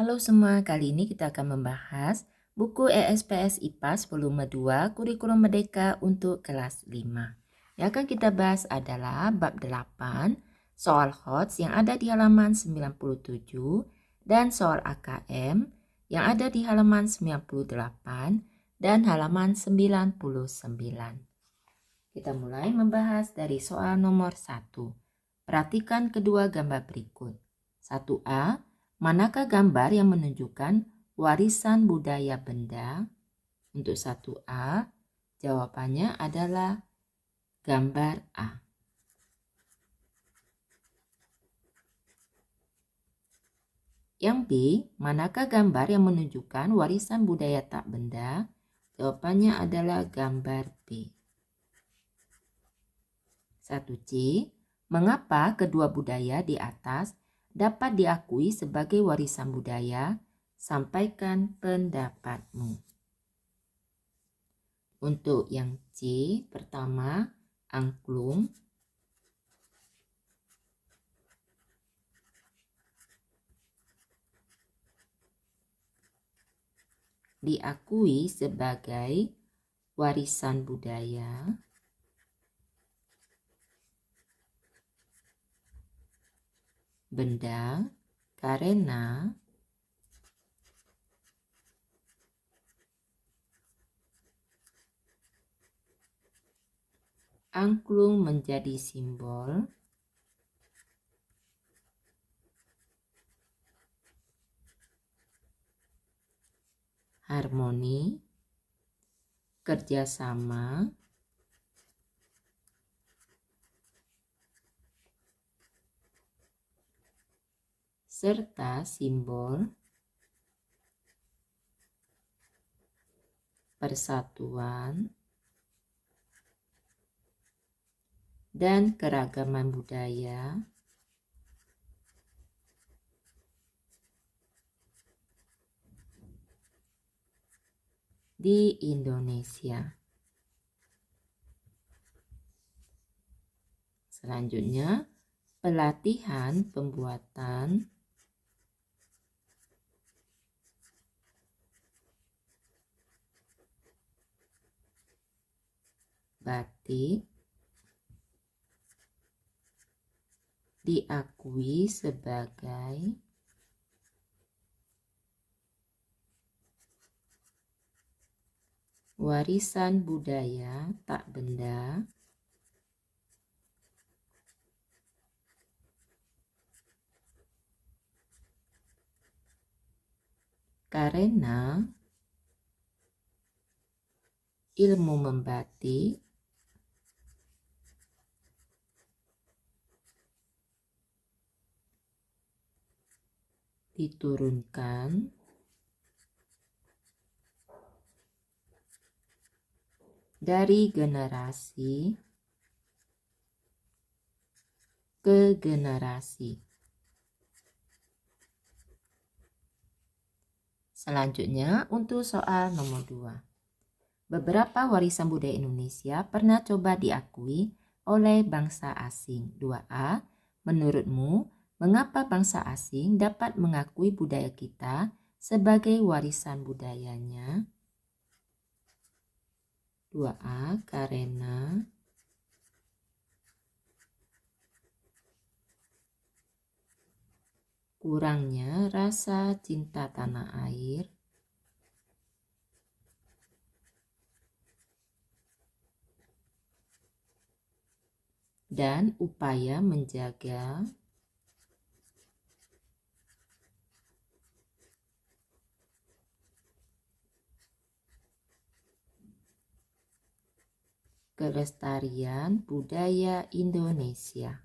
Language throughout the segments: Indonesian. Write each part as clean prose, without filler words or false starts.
Halo semua, kali ini kita akan membahas buku ESPS IPAS volume 2 Kurikulum Merdeka untuk kelas 5. Yang akan kita bahas adalah bab 8, soal HOTS yang ada di halaman 97 dan soal AKM yang ada di halaman 98 dan halaman 99. Kita mulai membahas dari soal nomor 1. Perhatikan kedua gambar berikut. 1A, manakah gambar yang menunjukkan warisan budaya benda? Untuk 1A, jawabannya adalah gambar A. Yang B, manakah gambar yang menunjukkan warisan budaya tak benda? Jawabannya adalah gambar B. 1C, mengapa kedua budaya di atas dapat diakui sebagai warisan budaya? Sampaikan pendapatmu. Untuk yang C, pertama, angklung. Diakui sebagai warisan budaya benda karena angklung menjadi simbol harmoni, kerjasama, serta simbol persatuan dan keragaman budaya di Indonesia. Selanjutnya, pelatihan pembuatan batik diakui sebagai warisan budaya tak benda karena ilmu membatik diturunkan dari generasi ke generasi. Selanjutnya untuk soal nomor 2. Beberapa warisan budaya Indonesia pernah coba diakui oleh bangsa asing. 2A, menurutmu mengapa bangsa asing dapat mengakui budaya kita sebagai warisan budayanya? 2A, karena kurangnya rasa cinta tanah air dan upaya menjaga kelestarian budaya Indonesia.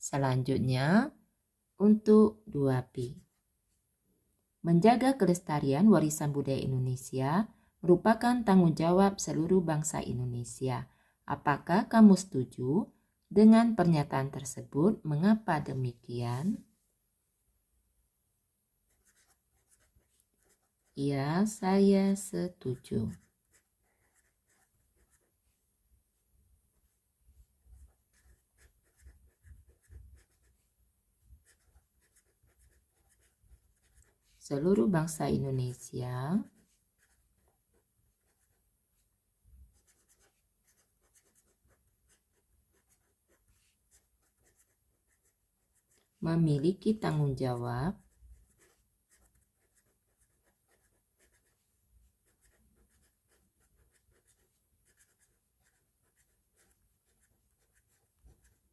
Selanjutnya untuk 2B. Menjaga kelestarian warisan budaya Indonesia merupakan tanggung jawab seluruh bangsa Indonesia. Apakah kamu setuju dengan pernyataan tersebut? Mengapa demikian? Ya, saya setuju. seluruh bangsa Indonesia memiliki tanggung jawab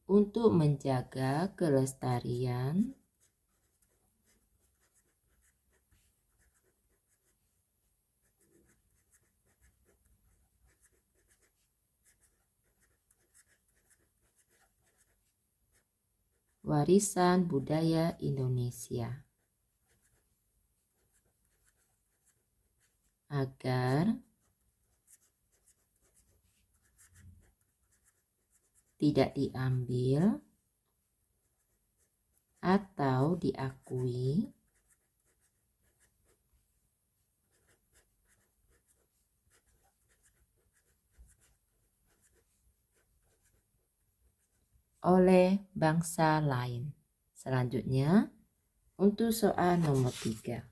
untuk menjaga kelestarian warisan budaya Indonesia agar tidak diambil atau diakui oleh bangsa lain. Selanjutnya, untuk soal nomor 3.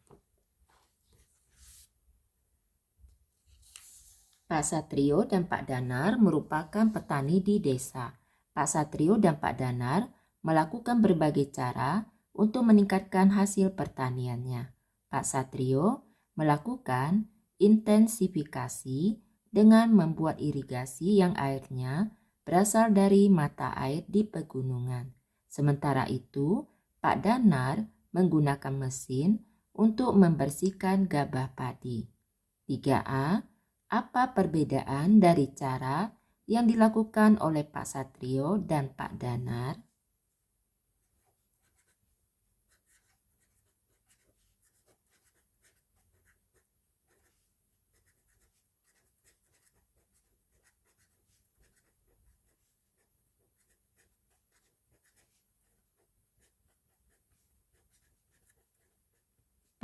Pak Satrio dan Pak Danar merupakan petani di desa. Pak Satrio dan Pak Danar melakukan berbagai cara untuk meningkatkan hasil pertaniannya. Pak Satrio melakukan intensifikasi dengan membuat irigasi yang airnya berasal dari mata air di pegunungan. Sementara itu, Pak Danar menggunakan mesin untuk membersihkan gabah padi. 3A. Apa perbedaan dari cara yang dilakukan oleh Pak Satrio dan Pak Danar?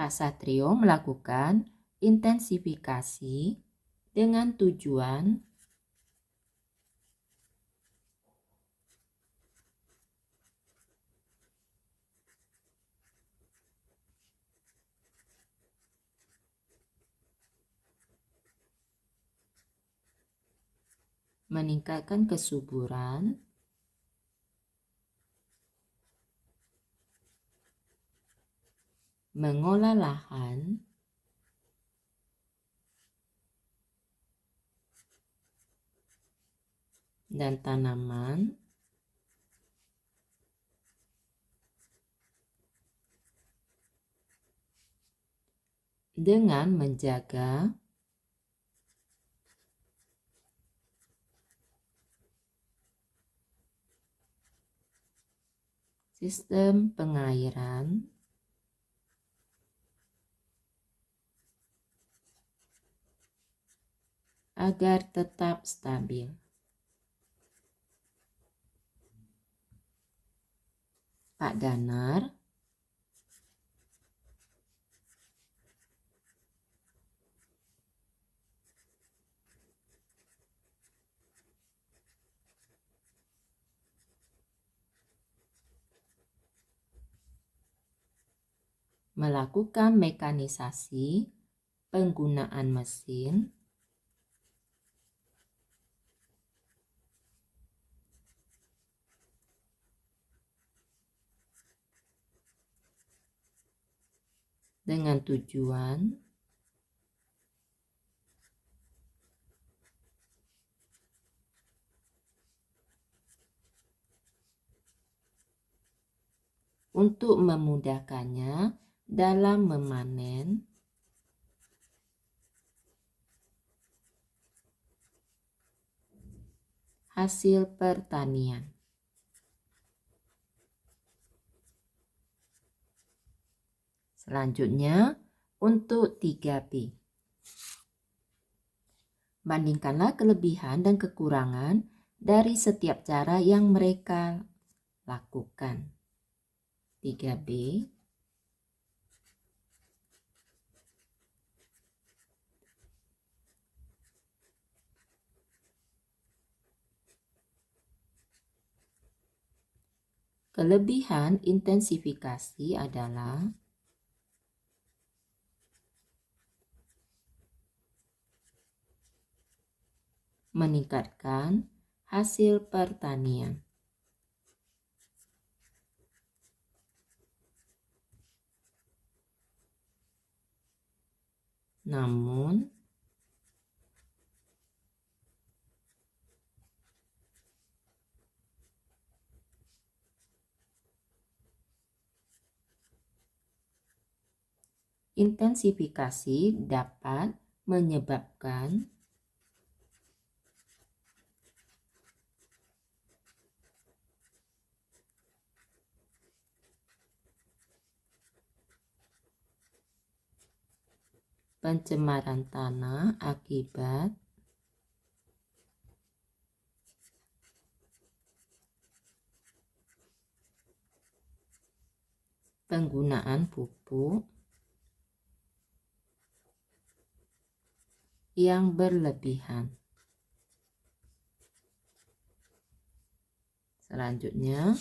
Pak Satrio melakukan intensifikasi dengan tujuan meningkatkan kesuburan, mengolah lahan, dan tanaman dengan menjaga sistem pengairan agar tetap stabil. Pak Danar melakukan mekanisasi penggunaan mesin dengan tujuan untuk memudahkannya dalam memanen hasil pertanian. Selanjutnya, untuk 3B. Bandingkanlah kelebihan dan kekurangan dari setiap cara yang mereka lakukan. 3B. Kelebihan intensifikasi adalah meningkatkan hasil pertanian. Namun, intensifikasi dapat menyebabkan pencemaran tanah akibat penggunaan pupuk yang berlebihan. Selanjutnya,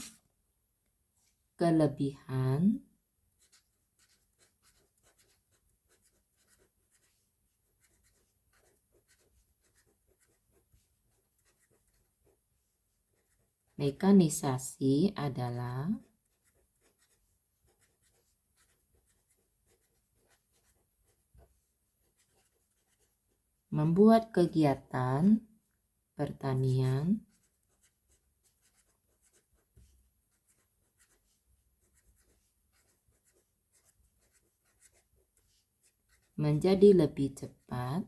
kelebihan mekanisasi adalah membuat kegiatan pertanian menjadi lebih cepat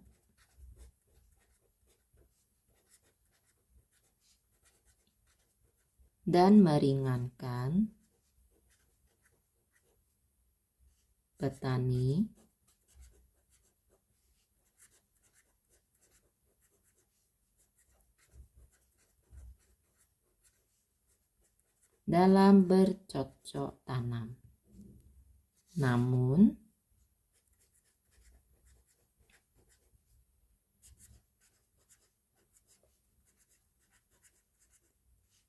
dan meringankan petani dalam bercocok tanam. Namun,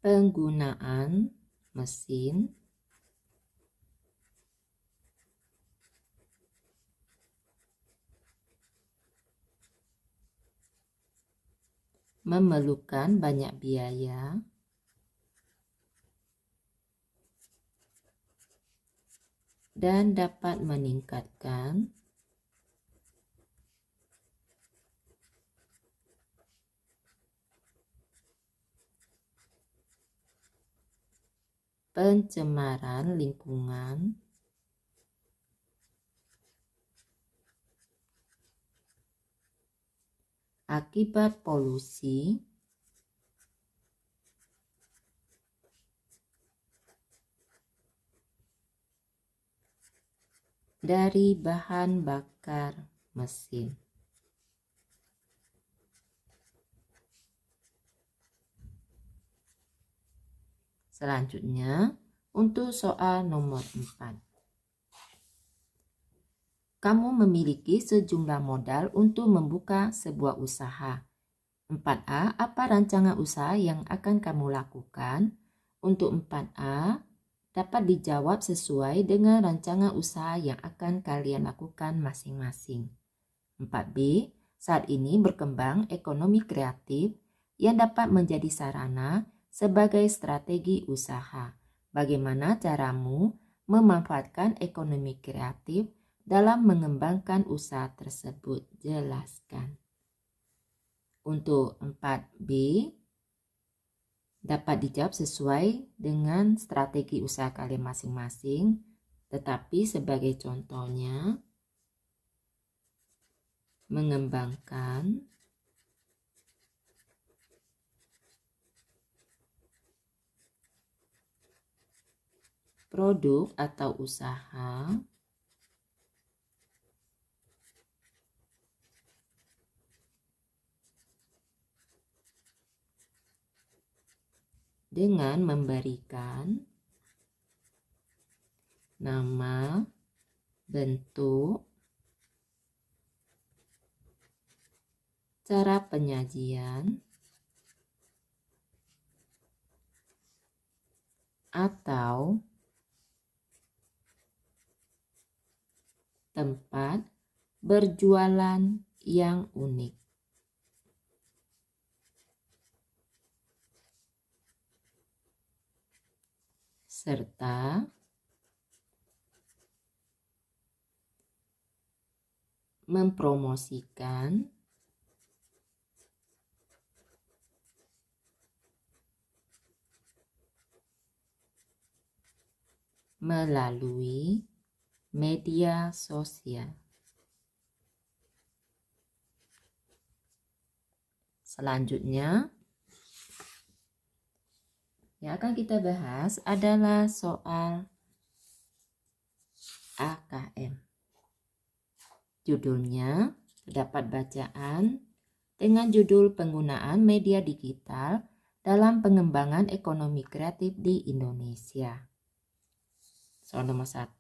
penggunaan mesin memerlukan banyak biaya dan dapat meningkatkan pencemaran lingkungan akibat polusi dari bahan bakar mesin. Selanjutnya, untuk soal nomor 4. Kamu memiliki sejumlah modal untuk membuka sebuah usaha. 4A, apa rancangan usaha yang akan kamu lakukan? Untuk 4A, dapat dijawab sesuai dengan rancangan usaha yang akan kalian lakukan masing-masing. 4B, saat ini berkembang ekonomi kreatif yang dapat menjadi sarana sebagai strategi usaha. Bagaimana caramu memanfaatkan ekonomi kreatif dalam mengembangkan usaha tersebut? Jelaskan. Untuk 4B, dapat dijawab sesuai dengan strategi usaha kalian masing-masing, tetapi sebagai contohnya, mengembangkan produk atau usaha dengan memberikan nama, bentuk, cara penyajian, atau tempat berjualan yang unik. serta mempromosikan melalui media sosial. Selanjutnya, yang akan kita bahas adalah soal AKM. Judulnya terdapat bacaan dengan judul penggunaan media digital dalam pengembangan ekonomi kreatif di Indonesia. Soal nomor 1,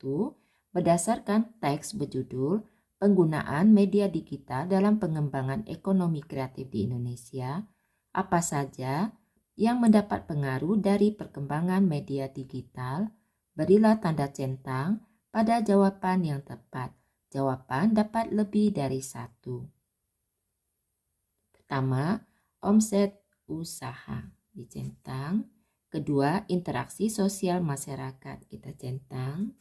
berdasarkan teks berjudul penggunaan media digital dalam pengembangan ekonomi kreatif di Indonesia, apa saja yang mendapat pengaruh dari perkembangan media digital? Berilah tanda centang pada jawaban yang tepat. Jawaban dapat lebih dari 1. Pertama, omset usaha dicentang. Kedua, interaksi sosial masyarakat kita centang.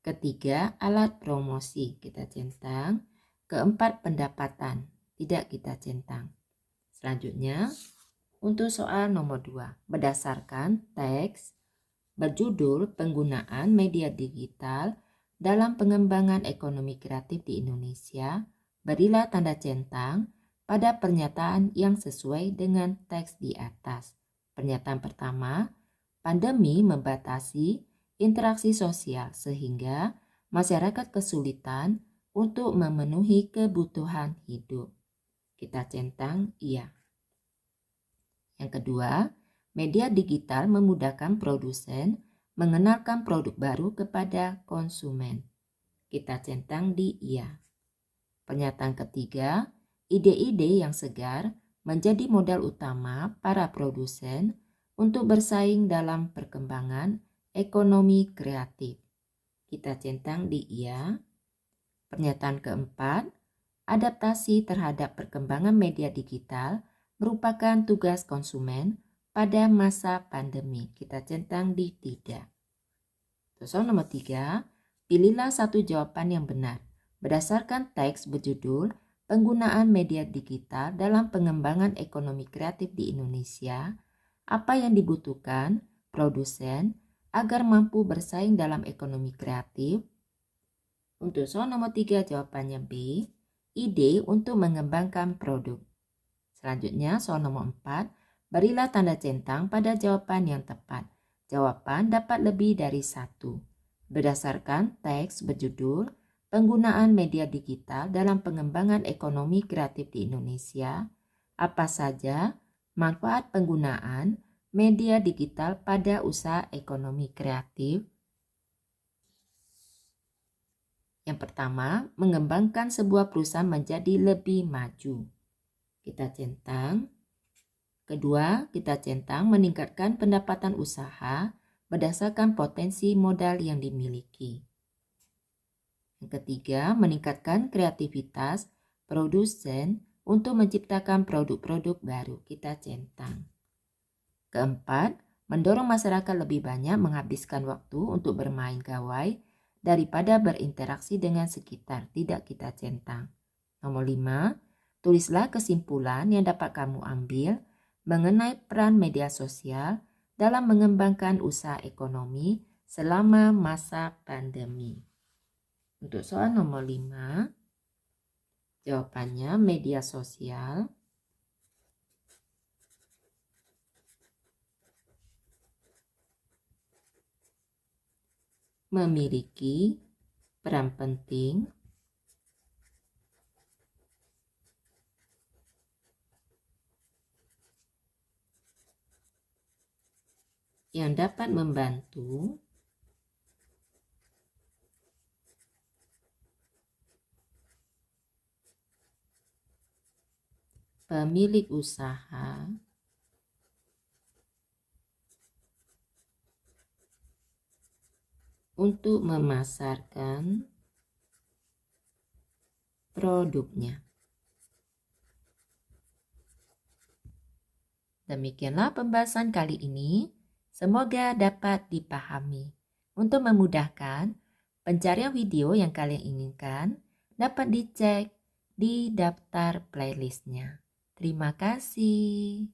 Ketiga, alat promosi kita centang. Keempat, pendapatan tidak kita centang. Selanjutnya, untuk soal nomor 2, berdasarkan teks berjudul penggunaan media digital dalam pengembangan ekonomi kreatif di Indonesia, berilah tanda centang pada pernyataan yang sesuai dengan teks di atas. Pernyataan pertama, pandemi membatasi interaksi sosial sehingga masyarakat kesulitan untuk memenuhi kebutuhan hidup. Kita centang iya. Yang kedua, media digital memudahkan produsen mengenalkan produk baru kepada konsumen. Kita centang di iya. Pernyataan ketiga, ide-ide yang segar menjadi modal utama para produsen untuk bersaing dalam perkembangan ekonomi kreatif. Kita centang di iya. Pernyataan keempat, adaptasi terhadap perkembangan media digital merupakan tugas konsumen pada masa pandemi. Kita centang di tidak. Soal nomor 3, pilihlah satu jawaban yang benar. Berdasarkan teks berjudul penggunaan media digital dalam pengembangan ekonomi kreatif di Indonesia, apa yang dibutuhkan produsen agar mampu bersaing dalam ekonomi kreatif? Untuk soal nomor 3 jawabannya B, ide untuk mengembangkan produk. Selanjutnya soal nomor 4, berilah tanda centang pada jawaban yang tepat. Jawaban dapat lebih dari 1. Berdasarkan teks berjudul penggunaan media digital dalam pengembangan ekonomi kreatif di Indonesia, apa saja manfaat penggunaan media digital pada usaha ekonomi kreatif? Yang pertama, mengembangkan sebuah perusahaan menjadi lebih maju. Kita centang. Kedua, kita centang meningkatkan pendapatan usaha berdasarkan potensi modal yang dimiliki. Yang ketiga, meningkatkan kreativitas produsen untuk menciptakan produk-produk baru. Kita centang. Keempat, mendorong masyarakat lebih banyak menghabiskan waktu untuk bermain gawai daripada berinteraksi dengan sekitar. Tidak kita centang. Nomor 5, tulislah kesimpulan yang dapat kamu ambil mengenai peran media sosial dalam mengembangkan usaha ekonomi selama masa pandemi. Untuk soal nomor 5, jawabannya media sosial memiliki peran penting yang dapat membantu pemilik usaha untuk memasarkan produknya. Demikianlah pembahasan kali ini. Semoga dapat dipahami. Untuk memudahkan, pencarian video yang kalian inginkan dapat dicek di daftar playlistnya. Terima kasih.